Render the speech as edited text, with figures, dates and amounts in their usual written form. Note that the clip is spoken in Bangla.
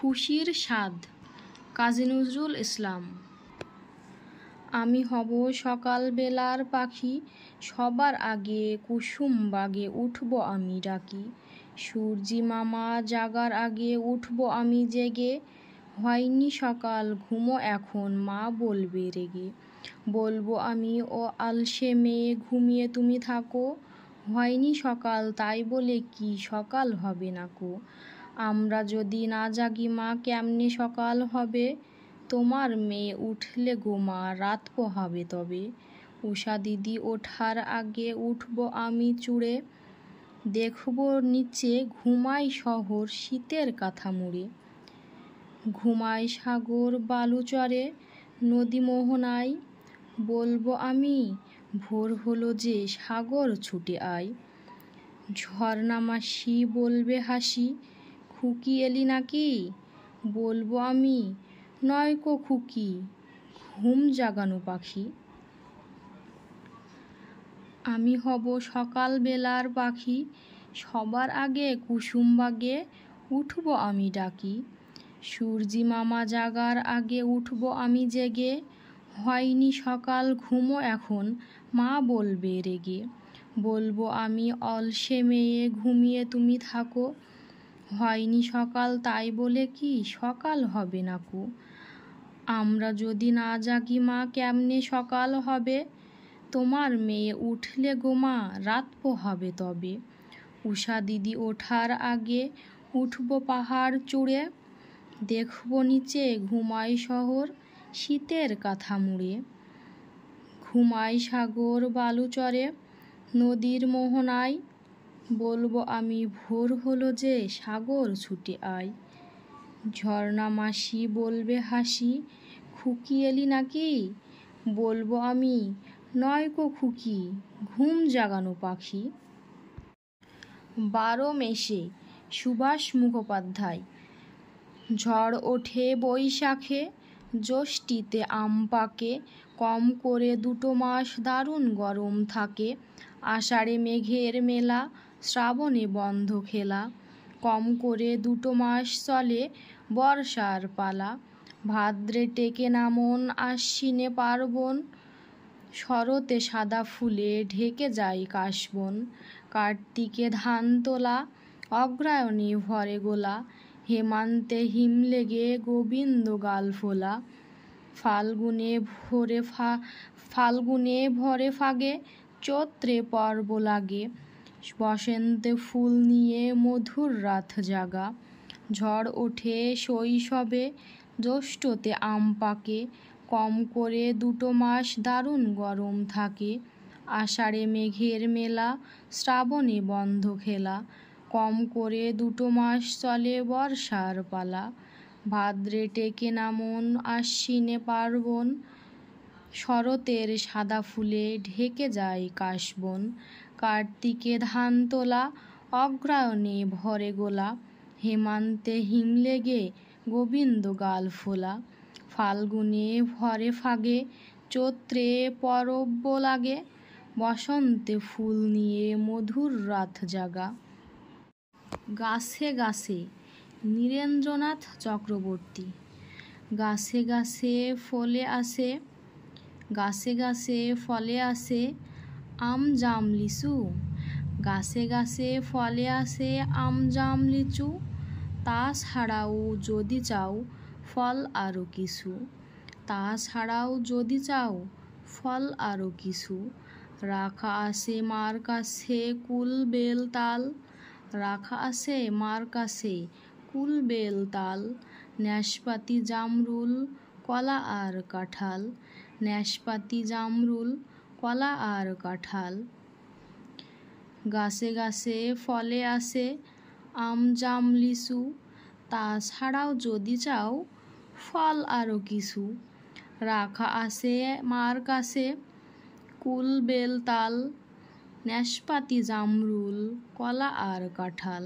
খুশির স্বাদ কাজী নজরুল ইসলাম। আমি হব সকাল বেলার পাখি, সবার আগে কুসুম বাগে উঠব আমি ডাকি। সূর্যি মামা জাগার আগে উঠব আমি জেগে, হয়নি সকাল ঘুমো এখন মা বলবে রেগে। বলবো আমি ও আলসে মেয়ে ঘুমিয়ে তুমি থাকো, হয়নি সকাল তাই বলে কি সকাল হবে না কো। আমরা যদি না জাগি মা কেমনে সকাল হবে, তোমার মেয়ে উঠলে গো মা রাত পোহাবে তবে। উষা দিদি ওঠার আগে উঠব আমি চুড়ে, দেখব নিচে ঘুমাই শহর শীতের কাঁথা মুড়ে। ঘুমাই সাগর বালুচরে নদী মোহনায়, বলবো আমি ভোর হলো যে সাগর ছুটে আয়। ঝর্ণা মাসি বলবে হাসি, খুকি এলি নাকি, বলবো আমি নয়কো খুকি ঘুম জাগানো পাখি। আমি হব সকাল বেলার পাখি, সবার আগে কুসুম বাগে উঠব আমি ডাকি। সূর্যি মামা জাগার আগে উঠব আমি জেগে, হয়নি সকাল ঘুমো এখন মা বলবে রেগে। বলবো আমি অলসে মেয়ে ঘুমিয়ে তুমি থাকো, হয়নি সকাল তাই বলে কি সকাল হবে না কো। আমরা যদি না জাগি মা কেমনে সকাল হবে, তোমার মেয়ে উঠলে গো মা রাত পোহাবে তবে। উষা দিদি ওঠার আগে উঠব পাহাড় চূড়ে, দেখব নিচে ঘুমাই শহর শীতের কাঁথা মুড়ে। ঘুমাই সাগর বালুচরে নদীর মোহনায়, বলবো আমি ভোর হলো যে সাগর ছুটে আয়। ঝর্ণা মাসি বলবে হাসি, খুকি এলি নাকি, বলবো আমি নয়কো খুকি ঘুম জাগানো পাখি। 12 মেশে সুভাষ মুখোপাধ্যায়। ঝড় ওঠে বৈশাখে, জ্যৈষ্ঠীতে আম পাকে, কম করে 2 মাস দারুণ গরম থাকে। আষাঢ়ে মেঘের মেলা, শ্রাবণে বন্ধ খেলা, কম করে 2 মাস চলে বর্ষার পালা। ভাদ্রে টেকে না মন, আশ্বিনে পার্বণ, শরতে সাদা ফুলে ঢেকে যায় কাশবন। কার্তিকে ধান তোলা, অগ্রহায়ণে ভরে গোলা, হেমন্তে হিম লেগে গোবিন্দ গাল ফোলা। ফাল্গুনে ভরে ফাগে, চৈত্রে পর্ব লাগে, বসন্তে ফুল নিয়ে মধুর রাত জাগা। ঝড় ওঠে শৈশবে, জ্যৈষ্ঠতে আম পাকে, কম করে 2 মাস দারুণ গরম থাকে। আষাঢ়ে মেঘের মেলা, শ্রাবণে বন্ধ খেলা, কম করে 2 মাস চলে বর্ষার পালা। ভাদ্রে টেকে না মন, আশ্বিনে পার্বণ, শরতের সাদা ফুলে ঢেকে যায় কাশবন। কার্তিকে ধান তোলা, অগ্রহায়ণে ভরে গোলা, হেমন্তে হিম লেগে গোবিন্দ গাল ফোলা। ফাল্গুনে ভরে ফাগে, চৈত্রে পরব লাগে, বসন্তে ফুল নিয়ে মধুর রাত জাগা। গাছে গাছে নীরেন্দ্রনাথ চক্রবর্তী। গাছে গাছে ফলে আসে, গাছে গাছে ফলে আসে আম জাম লিচু, গাছে গাছে ফলে আসে আম জাম লিচু। তাছাড়াও যদি চাও ফল আরও কিছু, তাছাড়াও যদি চাও ফল আরও কিছু, রাখা আছে মার কাছে কুল বেল তাল, রাখা আছে মার কাছে কুল বেল তাল। নাশপাতি জামরুল কলা আর কাঁঠাল, নাশপাতি জামরুল কলা আর কাঁঠাল। গাছে গাছে ফলে আসে আম জাম লিচু, তাছাড়াও যদি চাও ফল আরও কিছু, রাখা আছে মার কাছে কুল বেল তাল, নাশপাতি জামরুল কলা আর কাঁঠাল।